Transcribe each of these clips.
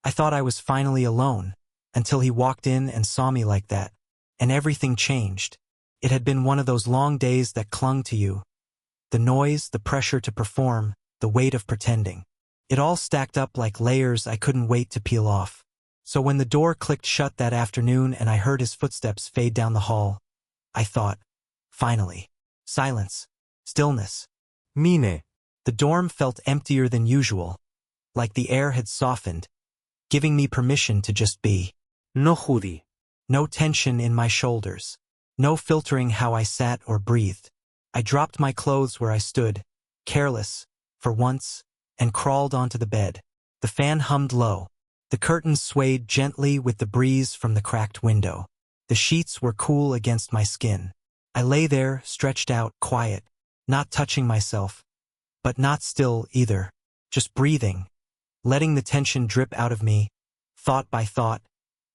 I thought I was finally alone, until he walked in and saw me like that, and everything changed. It had been one of those long days that clung to you. The noise, the pressure to perform, the weight of pretending. It all stacked up like layers I couldn't wait to peel off. So when the door clicked shut that afternoon and I heard his footsteps fade down the hall, I thought, finally. Silence. Stillness. Mine. The dorm felt emptier than usual, like the air had softened, giving me permission to just be. No judi. No tension in my shoulders. No filtering how I sat or breathed. I dropped my clothes where I stood, careless, for once, and crawled onto the bed. The fan hummed low. The curtains swayed gently with the breeze from the cracked window. The sheets were cool against my skin. I lay there, stretched out, quiet, not touching myself, but not still either, just breathing, letting the tension drip out of me, thought by thought,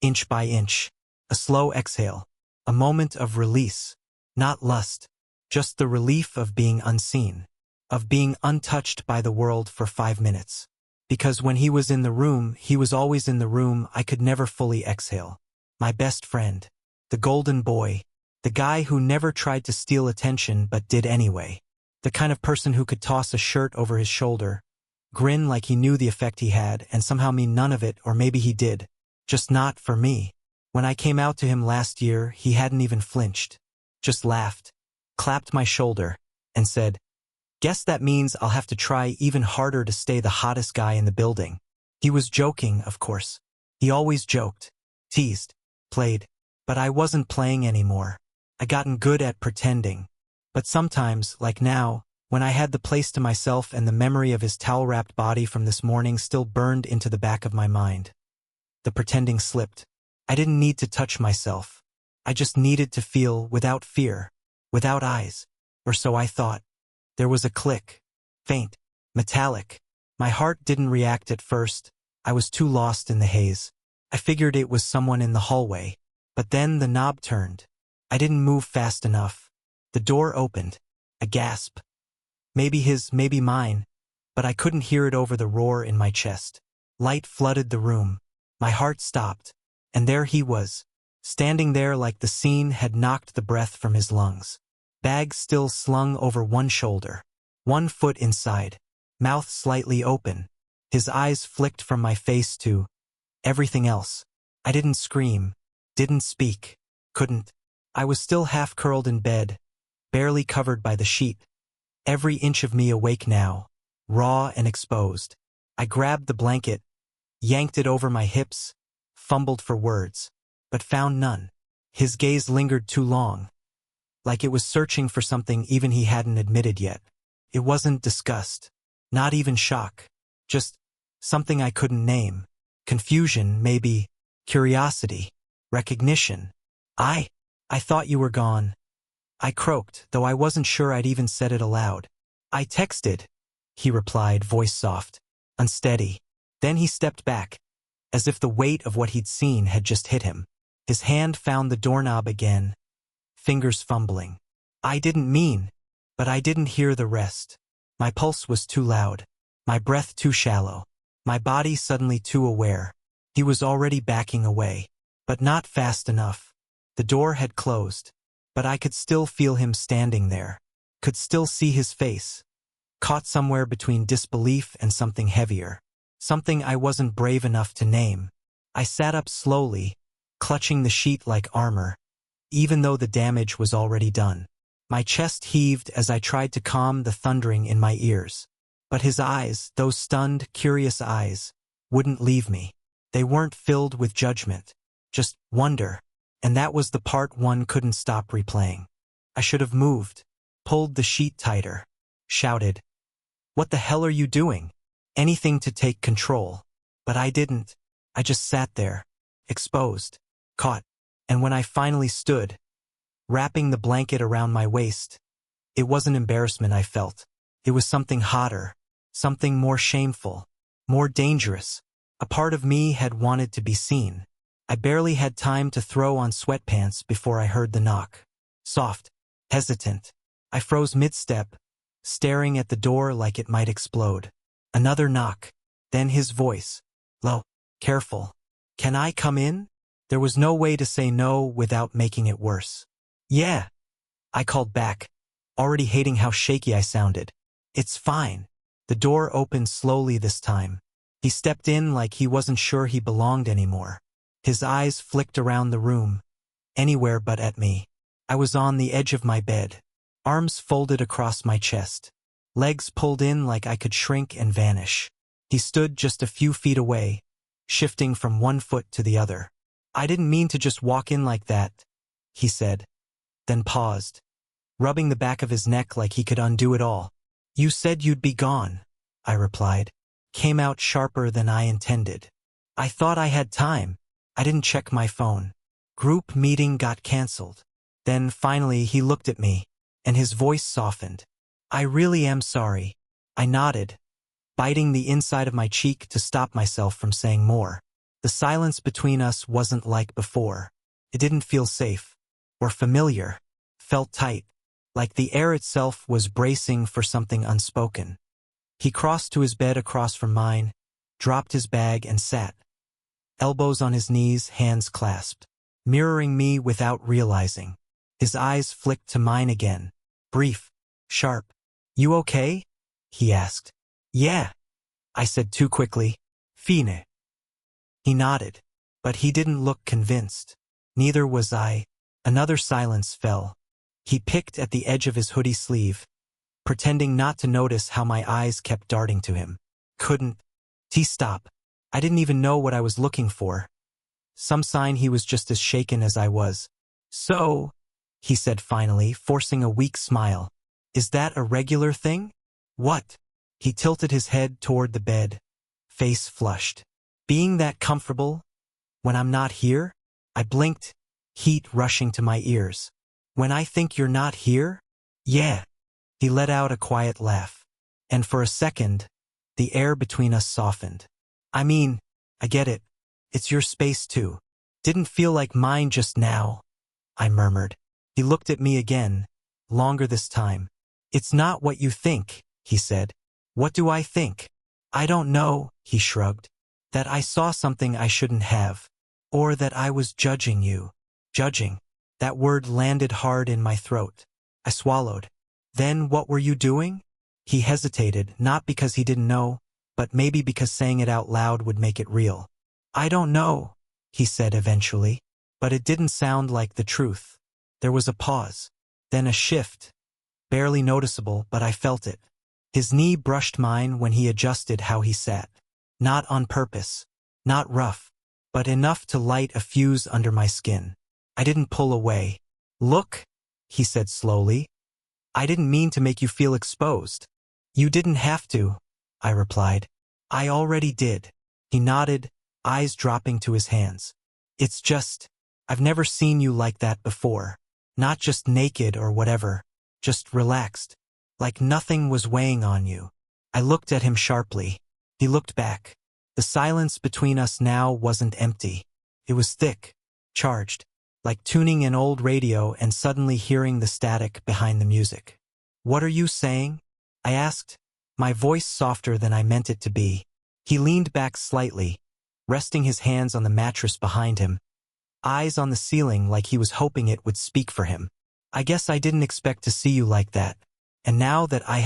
inch by inch. A slow exhale, a moment of release, not lust, just the relief of being unseen, of being untouched by the world for 5 minutes. Because when he was in the room, he was always in the room. I could never fully exhale. My best friend, the golden boy, the guy who never tried to steal attention but did anyway. The kind of person who could toss a shirt over his shoulder, grin like he knew the effect he had, and somehow mean none of it, or maybe he did. Just not for me. When I came out to him last year, he hadn't even flinched. Just laughed, clapped my shoulder, and said, "Guess that means I'll have to try even harder to stay the hottest guy in the building." He was joking, of course. He always joked, teased, played. But I wasn't playing anymore. I'd gotten good at pretending. But sometimes, like now, when I had the place to myself and the memory of his towel-wrapped body from this morning still burned into the back of my mind, the pretending slipped. I didn't need to touch myself. I just needed to feel without fear, without eyes, or so I thought. There was a click, faint, metallic. My heart didn't react at first. I was too lost in the haze. I figured it was someone in the hallway. But then the knob turned. I didn't move fast enough. The door opened. A gasp. Maybe his, maybe mine, but I couldn't hear it over the roar in my chest. Light flooded the room. My heart stopped. And there he was, standing there like the scene had knocked the breath from his lungs. Bag still slung over one shoulder. 1 foot inside. Mouth slightly open. His eyes flicked from my face to everything else. I didn't scream. Didn't speak. Couldn't. I was still half curled in bed, barely covered by the sheet. Every inch of me awake now, raw and exposed. I grabbed the blanket, yanked it over my hips, fumbled for words, but found none. His gaze lingered too long, like it was searching for something even he hadn't admitted yet. It wasn't disgust, not even shock, just something I couldn't name. Confusion, maybe, curiosity, recognition. I thought you were gone. I croaked, though I wasn't sure I'd even said it aloud. I texted, he replied, voice soft, unsteady. Then he stepped back, as if the weight of what he'd seen had just hit him. His hand found the doorknob again, fingers fumbling. I didn't mean, but I didn't hear the rest. My pulse was too loud, my breath too shallow, my body suddenly too aware. He was already backing away, but not fast enough. The door had closed, but I could still feel him standing there, could still see his face, caught somewhere between disbelief and something heavier, something I wasn't brave enough to name. I sat up slowly, clutching the sheet like armor, even though the damage was already done. My chest heaved as I tried to calm the thundering in my ears. But his eyes, those stunned, curious eyes, wouldn't leave me. They weren't filled with judgment, just wonder, and that was the part one couldn't stop replaying. I should have moved, pulled the sheet tighter, shouted, "What the hell are you doing?" Anything to take control. But I didn't. I just sat there, exposed, caught, and when I finally stood, wrapping the blanket around my waist, it wasn't embarrassment I felt. It was something hotter, something more shameful, more dangerous. A part of me had wanted to be seen. I barely had time to throw on sweatpants before I heard the knock. Soft, hesitant. I froze mid-step, staring at the door like it might explode. Another knock, then his voice, low, Careful. Can I come in? There was no way to say no without making it worse. Yeah, I called back, already hating how shaky I sounded. It's fine. The door opened slowly this time. He stepped in like he wasn't sure he belonged anymore. His eyes flicked around the room, anywhere but at me. I was on the edge of my bed, arms folded across my chest, legs pulled in like I could shrink and vanish. He stood just a few feet away, shifting from one foot to the other. I didn't mean to just walk in like that, he said, then paused, rubbing the back of his neck like he could undo it all. You said you'd be gone, I replied. Came out sharper than I intended. I thought I had time. I didn't check my phone. Group meeting got canceled. Then finally he looked at me, and his voice softened. I really am sorry. I nodded, biting the inside of my cheek to stop myself from saying more. The silence between us wasn't like before. It didn't feel safe or familiar. Felt tight, like the air itself was bracing for something unspoken. He crossed to his bed across from mine, dropped his bag and sat, elbows on his knees, hands clasped, mirroring me without realizing. His eyes flicked to mine again, brief, sharp. You okay? He asked. Yeah, I said too quickly. Fine. He nodded, but he didn't look convinced. Neither was I. Another silence fell. He picked at the edge of his hoodie sleeve, pretending not to notice how my eyes kept darting to him. Couldn't he stop? I didn't even know what I was looking for. Some sign he was just as shaken as I was. So, he said finally, forcing a weak smile. Is that a regular thing? What? He tilted his head toward the bed, face flushed. Being that comfortable when I'm not here? I blinked, heat rushing to my ears. When I think you're not here? Yeah. He let out a quiet laugh. And for a second, the air between us softened. I mean, I get it. It's your space too. Didn't feel like mine just now, I murmured. He looked at me again, longer this time. It's not what you think, he said. What do I think? I don't know, he shrugged. That I saw something I shouldn't have. Or that I was judging you. Judging. That word landed hard in my throat. I swallowed. Then what were you doing? He hesitated, not because he didn't know, but maybe because saying it out loud would make it real. I don't know, he said eventually, but it didn't sound like the truth. There was a pause, then a shift, barely noticeable, but I felt it. His knee brushed mine when he adjusted how he sat. Not on purpose, not rough, but enough to light a fuse under my skin. I didn't pull away. Look, he said slowly. I didn't mean to make you feel exposed. You didn't have to, I replied. I already did. He nodded, eyes dropping to his hands. It's just, I've never seen you like that before. Not just naked or whatever, just relaxed. Like nothing was weighing on you. I looked at him sharply. He looked back. The silence between us now wasn't empty. It was thick, charged, like tuning an old radio and suddenly hearing the static behind the music. What are you saying? I asked, my voice softer than I meant it to be. He leaned back slightly, resting his hands on the mattress behind him, eyes on the ceiling like he was hoping it would speak for him. I guess I didn't expect to see you like that. And now that I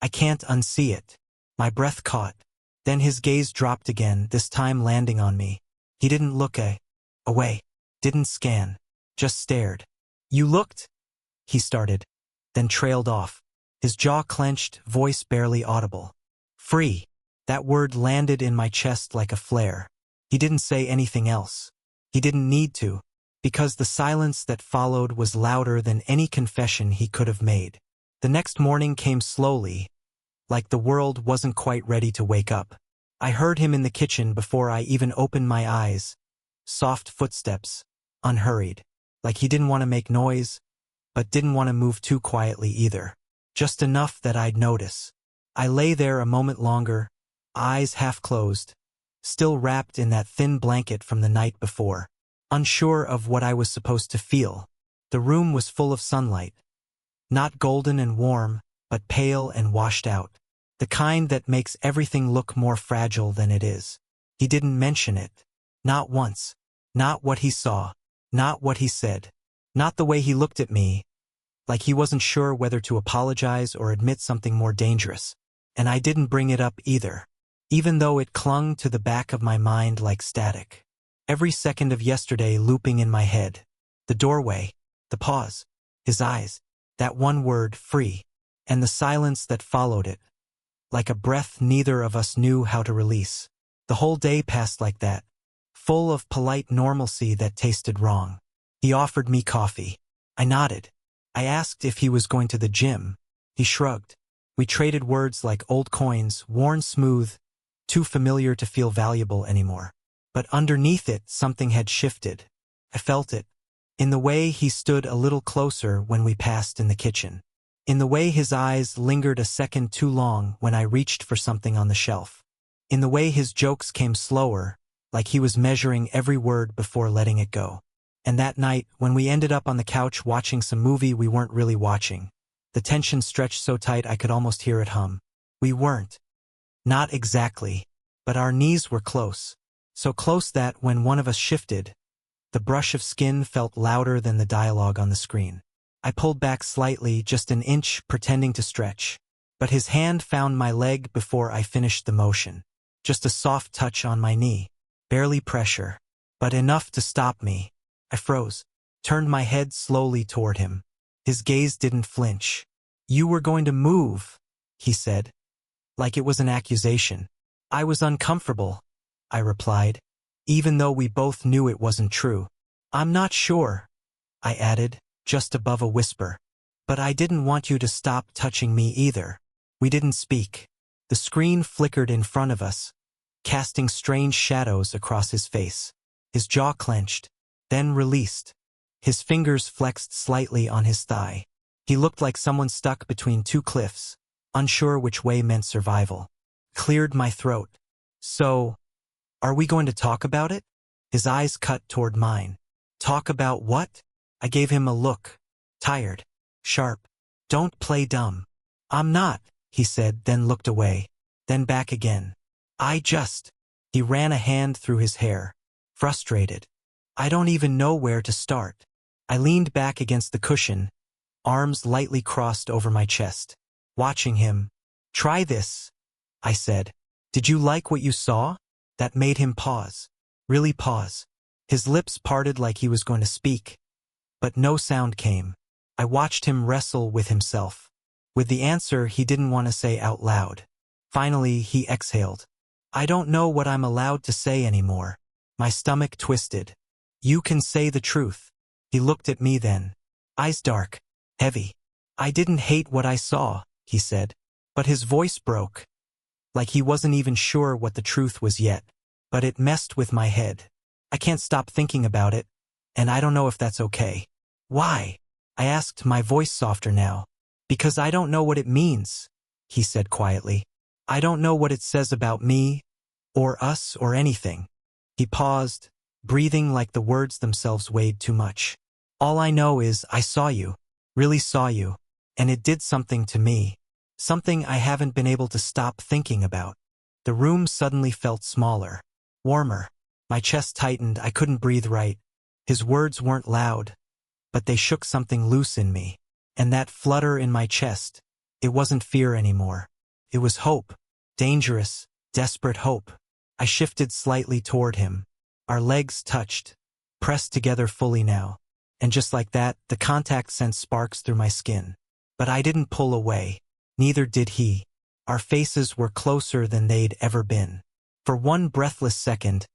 can't unsee it. My breath caught. Then his gaze dropped again, this time landing on me. He didn't look away, didn't scan, just stared. You looked? He started, then trailed off. His jaw clenched, voice barely audible. Free. That word landed in my chest like a flare. He didn't say anything else. He didn't need to, because the silence that followed was louder than any confession he could have made. The next morning came slowly, like the world wasn't quite ready to wake up. I heard him in the kitchen before I even opened my eyes. Soft footsteps, unhurried, like he didn't want to make noise, but didn't want to move too quietly either. Just enough that I'd notice. I lay there a moment longer, eyes half closed, still wrapped in that thin blanket from the night before, unsure of what I was supposed to feel. The room was full of sunlight. Not golden and warm, but pale and washed out. The kind that makes everything look more fragile than it is. He didn't mention it. Not once. Not what he saw. Not what he said. Not the way he looked at me, like he wasn't sure whether to apologize or admit something more dangerous. And I didn't bring it up either, even though it clung to the back of my mind like static. Every second of yesterday looping in my head. The doorway, the pause, his eyes, that one word, free, and the silence that followed it, like a breath neither of us knew how to release. The whole day passed like that, full of polite normalcy that tasted wrong. He offered me coffee. I nodded. I asked if he was going to the gym. He shrugged. We traded words like old coins, worn smooth, too familiar to feel valuable anymore. But underneath it, something had shifted. I felt it. In the way he stood a little closer when we passed in the kitchen. In the way his eyes lingered a second too long when I reached for something on the shelf. In the way his jokes came slower, like he was measuring every word before letting it go. And that night, when we ended up on the couch watching some movie we weren't really watching, the tension stretched so tight I could almost hear it hum. We weren't. Not exactly. But our knees were close. So close that when one of us shifted, the brush of skin felt louder than the dialogue on the screen. I pulled back slightly, just an inch, pretending to stretch. But his hand found my leg before I finished the motion. Just a soft touch on my knee. Barely pressure. But enough to stop me. I froze. Turned my head slowly toward him. His gaze didn't flinch. "You were going to move," he said. Like it was an accusation. I was uncomfortable, I replied, even though we both knew it wasn't true. "I'm not sure," I added, just above a whisper. "But I didn't want you to stop touching me either." We didn't speak. The screen flickered in front of us, casting strange shadows across his face. His jaw clenched, then released. His fingers flexed slightly on his thigh. He looked like someone stuck between two cliffs, unsure which way meant survival. Cleared my throat. "So, are we going to talk about it?" His eyes cut toward mine. "Talk about what?" I gave him a look. Tired. Sharp. "Don't play dumb." "I'm not," he said, then looked away. Then back again. He ran a hand through his hair. Frustrated. "I don't even know where to start." I leaned back against the cushion, arms lightly crossed over my chest. Watching him. "Try this," I said. "Did you like what you saw?" That made him pause. Really pause. His lips parted like he was going to speak, but no sound came. I watched him wrestle with himself, with the answer he didn't want to say out loud. Finally, he exhaled. "I don't know what I'm allowed to say anymore." My stomach twisted. "You can say the truth." He looked at me then. Eyes dark, heavy. "I didn't hate what I saw," he said. But his voice broke, like he wasn't even sure what the truth was yet. "But it messed with my head. I can't stop thinking about it, and I don't know if that's okay." "Why?" I asked, my voice softer now. "Because I don't know what it means," he said quietly. "I don't know what it says about me, or us, or anything." He paused, breathing like the words themselves weighed too much. "All I know is I saw you, really saw you, and it did something to me. Something I haven't been able to stop thinking about." The room suddenly felt smaller, warmer. My chest tightened, I couldn't breathe right. His words weren't loud, but they shook something loose in me. And that flutter in my chest, it wasn't fear anymore. It was hope. Dangerous, desperate hope. I shifted slightly toward him. Our legs touched, pressed together fully now. And just like that, the contact sent sparks through my skin. But I didn't pull away. Neither did he. Our faces were closer than they'd ever been. For one breathless second,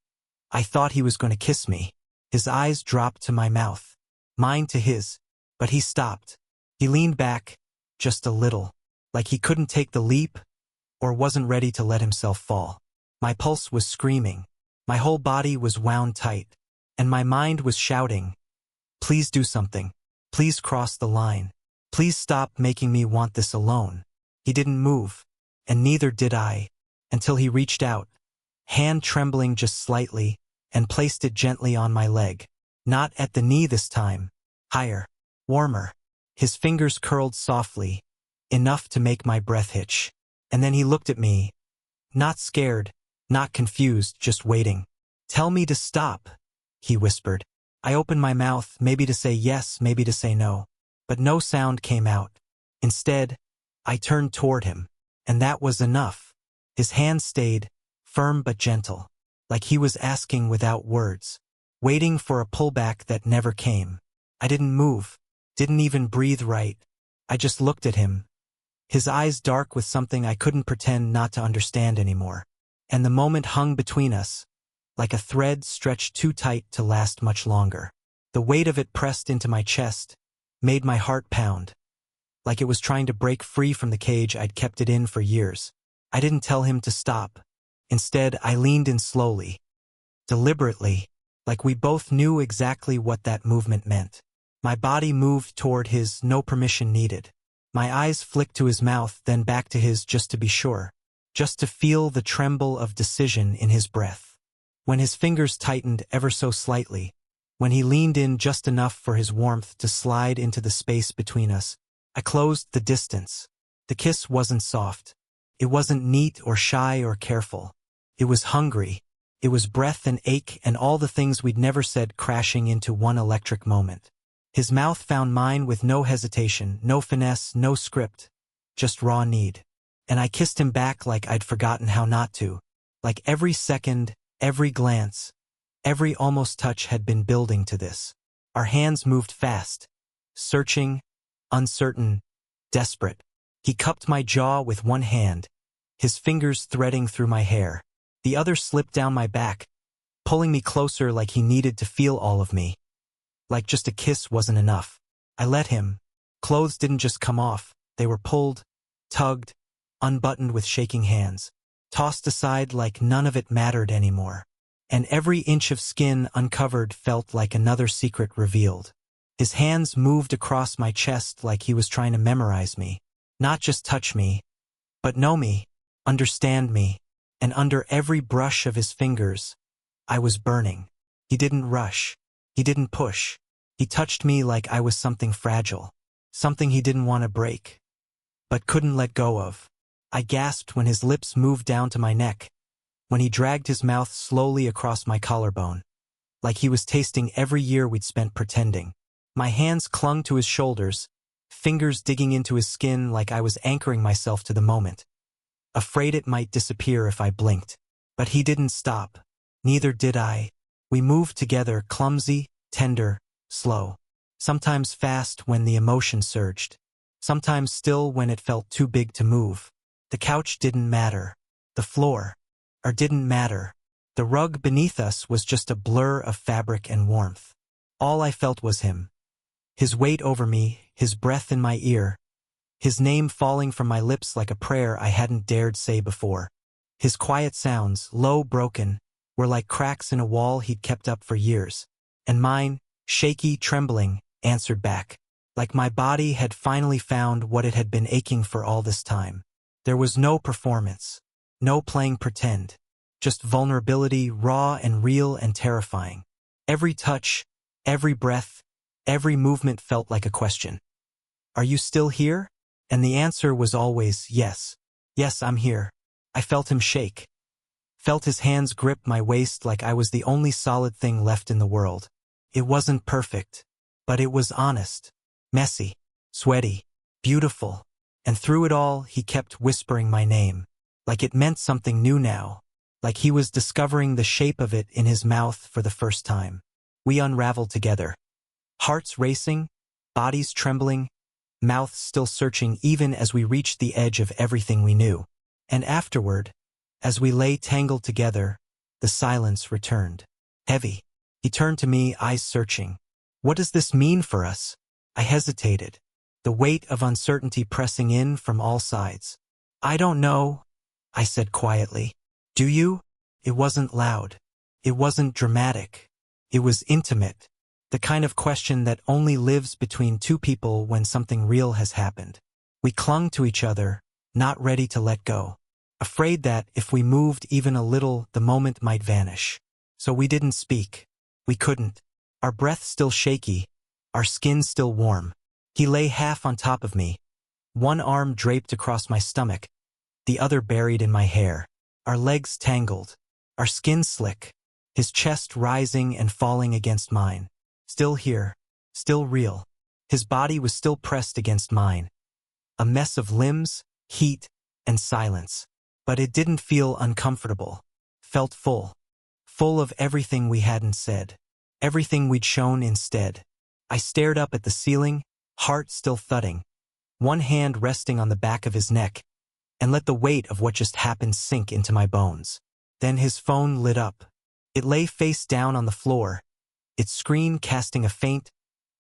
I thought he was going to kiss me. His eyes dropped to my mouth, mine to his, but he stopped. He leaned back, just a little, like he couldn't take the leap, or wasn't ready to let himself fall. My pulse was screaming. My whole body was wound tight, and my mind was shouting, "Please do something. Please cross the line. Please stop making me want this alone." He didn't move, and neither did I, until he reached out, hand trembling just slightly, and placed it gently on my leg. Not at the knee this time. Higher. Warmer. His fingers curled softly, enough to make my breath hitch. And then he looked at me. Not scared, Not confused, just waiting. "Tell me to stop," he whispered. I opened my mouth, maybe to say yes, maybe to say no. But no sound came out. Instead, I turned toward him. And that was enough. His hand stayed, firm but gentle, like he was asking without words, waiting for a pullback that never came. I didn't move, didn't even breathe right. I just looked at him, his eyes dark with something I couldn't pretend not to understand anymore. And the moment hung between us, like a thread stretched too tight to last much longer. The weight of it pressed into my chest, made my heart pound, like it was trying to break free from the cage I'd kept it in for years. I didn't tell him to stop. Instead, I leaned in slowly, deliberately, like we both knew exactly what that movement meant. My body moved toward his, no permission needed. My eyes flicked to his mouth, then back to his just to be sure, just to feel the tremble of decision in his breath. When his fingers tightened ever so slightly, when he leaned in just enough for his warmth to slide into the space between us, I closed the distance. The kiss wasn't soft. It wasn't neat or shy or careful. It was hungry. It was breath and ache and all the things we'd never said crashing into one electric moment. His mouth found mine with no hesitation, no finesse, no script, just raw need. And I kissed him back like I'd forgotten how not to, like every second, every glance, every almost touch had been building to this. Our hands moved fast, searching, uncertain, desperate. He cupped my jaw with one hand, his fingers threading through my hair. The other slipped down my back, pulling me closer like he needed to feel all of me. Like just a kiss wasn't enough. I let him. Clothes didn't just come off. They were pulled, tugged, unbuttoned with shaking hands, tossed aside like none of it mattered anymore. And every inch of skin uncovered felt like another secret revealed. His hands moved across my chest like he was trying to memorize me. Not just touch me, but know me, understand me. And under every brush of his fingers, I was burning. He didn't rush. He didn't push. He touched me like I was something fragile, something he didn't want to break, but couldn't let go of. I gasped when his lips moved down to my neck, when he dragged his mouth slowly across my collarbone, like he was tasting every year we'd spent pretending. My hands clung to his shoulders, fingers digging into his skin like I was anchoring myself to the moment, afraid it might disappear if I blinked. But he didn't stop. Neither did I. We moved together, clumsy, tender, slow. Sometimes fast when the emotion surged. Sometimes still when it felt too big to move. The couch didn't matter. The floor, didn't matter. The rug beneath us was just a blur of fabric and warmth. All I felt was him. His weight over me, his breath in my ear, his name falling from my lips like a prayer I hadn't dared say before. His quiet sounds, low, broken, were like cracks in a wall he'd kept up for years. And mine, shaky, trembling, answered back, like my body had finally found what it had been aching for all this time. There was no performance, no playing pretend, just vulnerability, raw and real and terrifying. Every touch, every breath, every movement felt like a question. Are you still here? And the answer was always yes. Yes, I'm here. I felt him shake. Felt his hands grip my waist like I was the only solid thing left in the world. It wasn't perfect, but it was honest, messy, sweaty, beautiful. And through it all, he kept whispering my name, like it meant something new now, like he was discovering the shape of it in his mouth for the first time. We unraveled together, hearts racing, bodies trembling, mouths still searching even as we reached the edge of everything we knew. And afterward, as we lay tangled together, the silence returned. Heavy. He turned to me, eyes searching. What does this mean for us? I hesitated, the weight of uncertainty pressing in from all sides. I don't know, I said quietly. Do you? It wasn't loud. It wasn't dramatic. It was intimate. The kind of question that only lives between two people when something real has happened. We clung to each other, not ready to let go, afraid that if we moved even a little, the moment might vanish. So we didn't speak. We couldn't. Our breath still shaky, our skin still warm. He lay half on top of me, one arm draped across my stomach, the other buried in my hair. Our legs tangled, our skin slick, his chest rising and falling against mine. Still here, still real. His body was still pressed against mine. A mess of limbs, heat, and silence. But it didn't feel uncomfortable. Felt full. Full of everything we hadn't said. Everything we'd shown instead. I stared up at the ceiling, heart still thudding, one hand resting on the back of his neck, and let the weight of what just happened sink into my bones. Then his phone lit up. It lay face down on the floor, its screen casting a faint,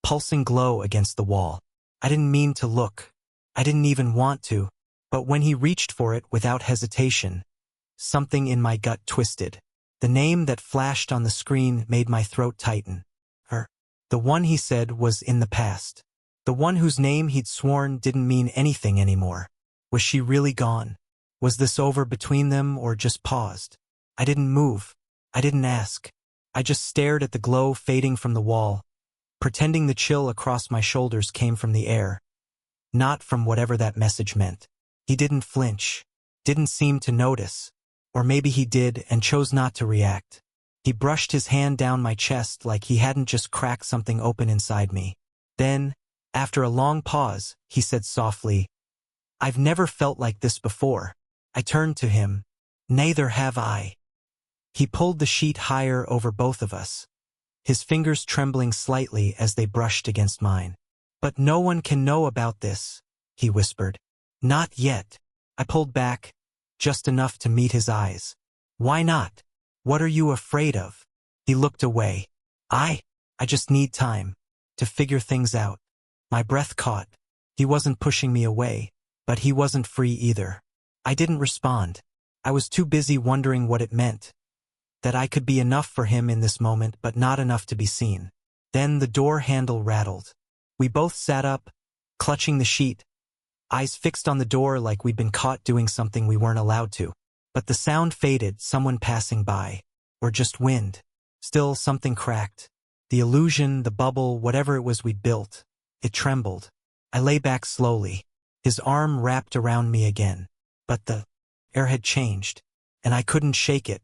pulsing glow against the wall. I didn't mean to look. I didn't even want to. But when he reached for it without hesitation, something in my gut twisted. The name that flashed on the screen made my throat tighten. Her. The one he said was in the past. The one whose name he'd sworn didn't mean anything anymore. Was she really gone? Was this over between them or just paused? I didn't move. I didn't ask. I just stared at the glow fading from the wall, pretending the chill across my shoulders came from the air, not from whatever that message meant. He didn't flinch, didn't seem to notice, or maybe he did and chose not to react. He brushed his hand down my chest like he hadn't just cracked something open inside me. Then, after a long pause, he said softly, "I've never felt like this before." I turned to him. "Neither have I." He pulled the sheet higher over both of us, his fingers trembling slightly as they brushed against mine. "But no one can know about this," he whispered. "Not yet." I pulled back, just enough to meet his eyes. "Why not? What are you afraid of?" He looked away. I just need time to figure things out." My breath caught. He wasn't pushing me away, but he wasn't free either. I didn't respond. I was too busy wondering what it meant. That I could be enough for him in this moment, but not enough to be seen. Then the door handle rattled. We both sat up, clutching the sheet, eyes fixed on the door like we'd been caught doing something we weren't allowed to. But the sound faded, someone passing by. Or just wind. Still, something cracked. The illusion, the bubble, whatever it was we'd built. It trembled. I lay back slowly. His arm wrapped around me again. But the air had changed. And I couldn't shake it.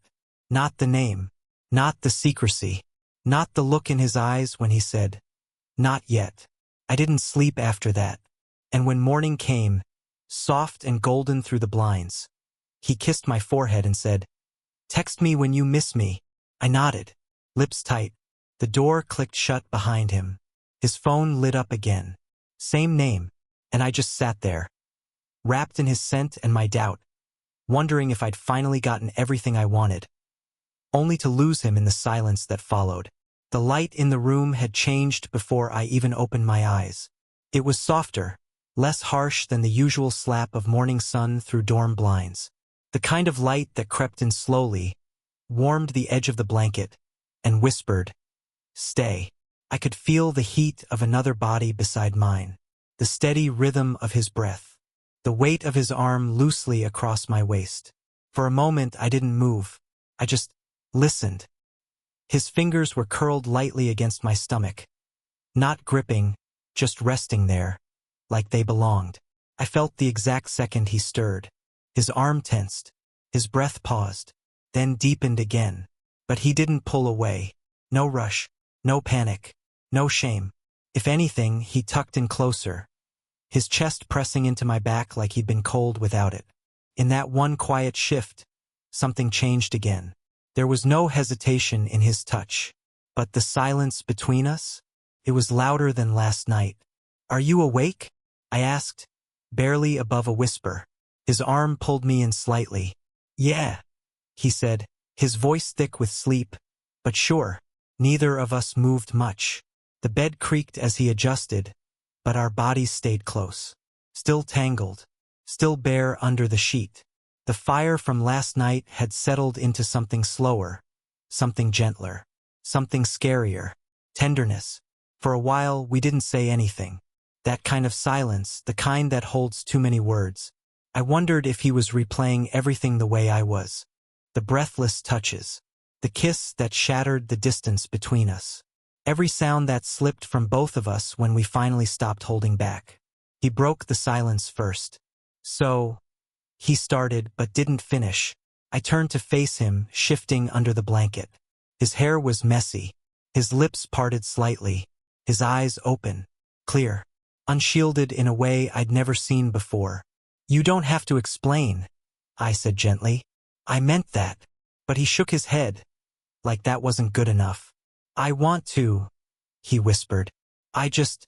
Not the name. Not the secrecy. Not the look in his eyes when he said, "Not yet." I didn't sleep after that. And when morning came, soft and golden through the blinds, he kissed my forehead and said, "Text me when you miss me." I nodded, lips tight. The door clicked shut behind him. His phone lit up again. Same name, and I just sat there, wrapped in his scent and my doubt, wondering if I'd finally gotten everything I wanted, only to lose him in the silence that followed. The light in the room had changed before I even opened my eyes. It was softer, less harsh than the usual slap of morning sun through dorm blinds. The kind of light that crept in slowly, warmed the edge of the blanket, and whispered, "Stay." I could feel the heat of another body beside mine, the steady rhythm of his breath, the weight of his arm loosely across my waist. For a moment I didn't move. I just listened. His fingers were curled lightly against my stomach, not gripping, just resting there, like they belonged. I felt the exact second he stirred. His arm tensed, his breath paused, then deepened again. But he didn't pull away. No rush, no panic, no shame. If anything, he tucked in closer, his chest pressing into my back like he'd been cold without it. In that one quiet shift, something changed again. There was no hesitation in his touch. But the silence between us? It was louder than last night. "Are you awake?" I asked, barely above a whisper. His arm pulled me in slightly. "Yeah," he said, his voice thick with sleep. "But sure." Neither of us moved much. The bed creaked as he adjusted, but our bodies stayed close. Still tangled, still bare under the sheet. The fire from last night had settled into something slower, something gentler, something scarier, tenderness. For a while, we didn't say anything. That kind of silence, the kind that holds too many words. I wondered if he was replaying everything the way I was. The breathless touches, the kiss that shattered the distance between us. Every sound that slipped from both of us when we finally stopped holding back. He broke the silence first. "So," he started but didn't finish. I turned to face him, shifting under the blanket. His hair was messy, his lips parted slightly, his eyes open, clear, unshielded in a way I'd never seen before. "You don't have to explain," I said gently. "I meant that." But he shook his head, like that wasn't good enough. "I want to," he whispered. "I just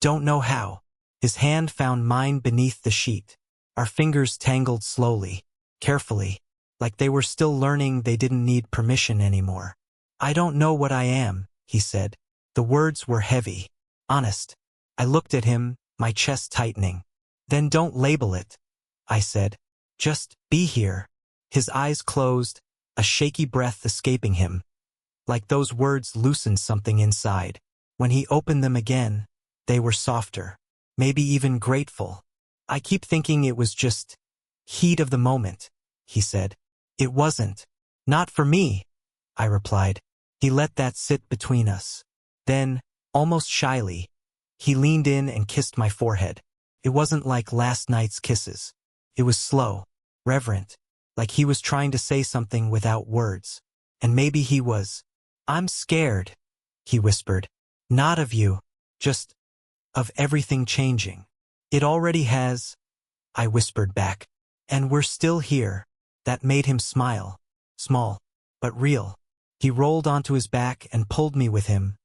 don't know how." His hand found mine beneath the sheet. Our fingers tangled slowly, carefully, like they were still learning they didn't need permission anymore. "I don't know what I am," he said. The words were heavy, honest. I looked at him, my chest tightening. "Then don't label it," I said. "Just be here." His eyes closed, a shaky breath escaping him. Like those words loosened something inside. When he opened them again, they were softer, maybe even grateful. "I keep thinking it was just heat of the moment," he said. "It wasn't." "Not for me," I replied. He let that sit between us. Then, almost shyly, he leaned in and kissed my forehead. It wasn't like last night's kisses. It was slow, reverent, like he was trying to say something without words. And maybe he was. "I'm scared," he whispered. "Not of you, just of everything changing." "It already has," I whispered back. "And we're still here." That made him smile. Small, but real. He rolled onto his back and pulled me with him,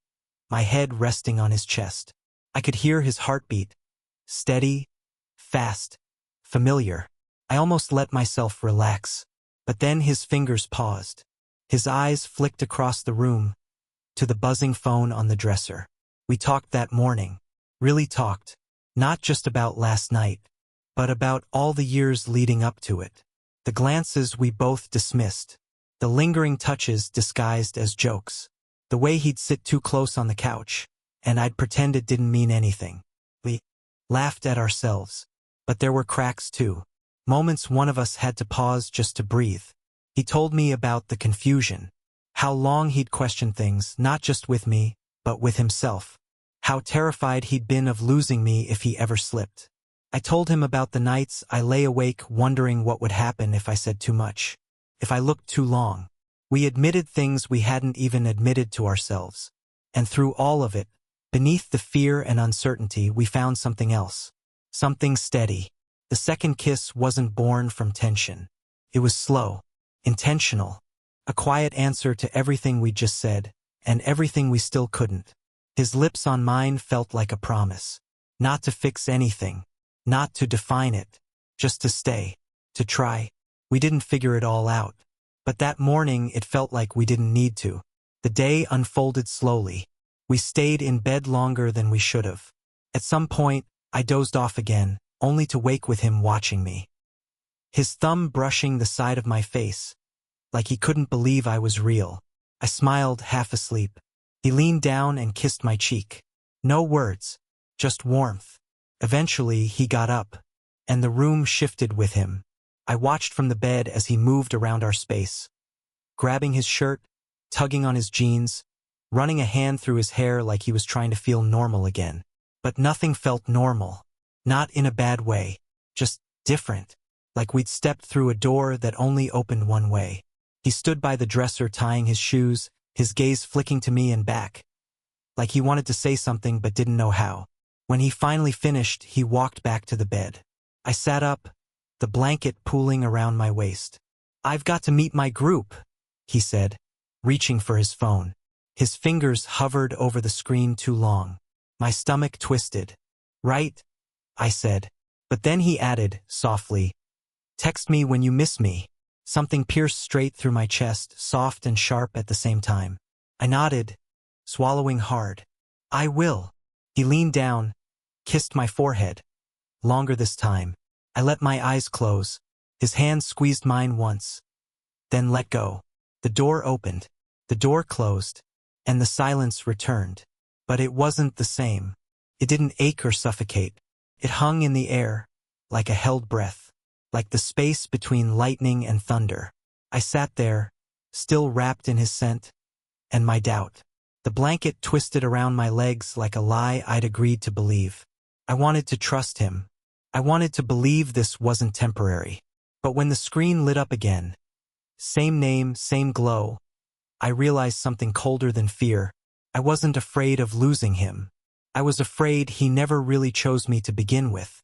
my head resting on his chest. I could hear his heartbeat. Steady, fast, familiar. I almost let myself relax. But then his fingers paused. His eyes flicked across the room to the buzzing phone on the dresser. We talked that morning. Really talked. Not just about last night, but about all the years leading up to it. The glances we both dismissed. The lingering touches disguised as jokes. The way he'd sit too close on the couch, and I'd pretend it didn't mean anything. We laughed at ourselves. But there were cracks too. Moments one of us had to pause just to breathe. He told me about the confusion. How long he'd questioned things, not just with me, but with himself. How terrified he'd been of losing me if he ever slipped. I told him about the nights I lay awake wondering what would happen if I said too much. If I looked too long. We admitted things we hadn't even admitted to ourselves. And through all of it, beneath the fear and uncertainty, we found something else. Something steady. The second kiss wasn't born from tension. It was slow, intentional. A quiet answer to everything we just said, and everything we still couldn't. His lips on mine felt like a promise. Not to fix anything. Not to define it. Just to stay. To try. We didn't figure it all out. But that morning it felt like we didn't need to. The day unfolded slowly. We stayed in bed longer than we should have. At some point, I dozed off again, only to wake with him watching me. His thumb brushing the side of my face, like he couldn't believe I was real. I smiled, half asleep. He leaned down and kissed my cheek. No words, just warmth. Eventually, he got up, and the room shifted with him. I watched from the bed as he moved around our space, grabbing his shirt, tugging on his jeans, running a hand through his hair like he was trying to feel normal again. But nothing felt normal. Not in a bad way, just different, like we'd stepped through a door that only opened one way. He stood by the dresser tying his shoes, his gaze flicking to me and back, like he wanted to say something but didn't know how. When he finally finished, he walked back to the bed. I sat up, the blanket pooling around my waist. "I've got to meet my group," he said, reaching for his phone. His fingers hovered over the screen too long. My stomach twisted. "Right," I said. But then he added, softly, "Text me when you miss me." Something pierced straight through my chest, soft and sharp at the same time. I nodded, swallowing hard. "I will." He leaned down, kissed my forehead. Longer this time. I let my eyes close. His hand squeezed mine once, then let go. The door opened. The door closed, and the silence returned. But it wasn't the same. It didn't ache or suffocate. It hung in the air, like a held breath, like the space between lightning and thunder. I sat there, still wrapped in his scent, and my doubt. The blanket twisted around my legs like a lie I'd agreed to believe. I wanted to trust him. I wanted to believe this wasn't temporary. But when the screen lit up again, Same name, same glow. I realized something colder than fear. I wasn't afraid of losing him. I was afraid he never really chose me to begin with.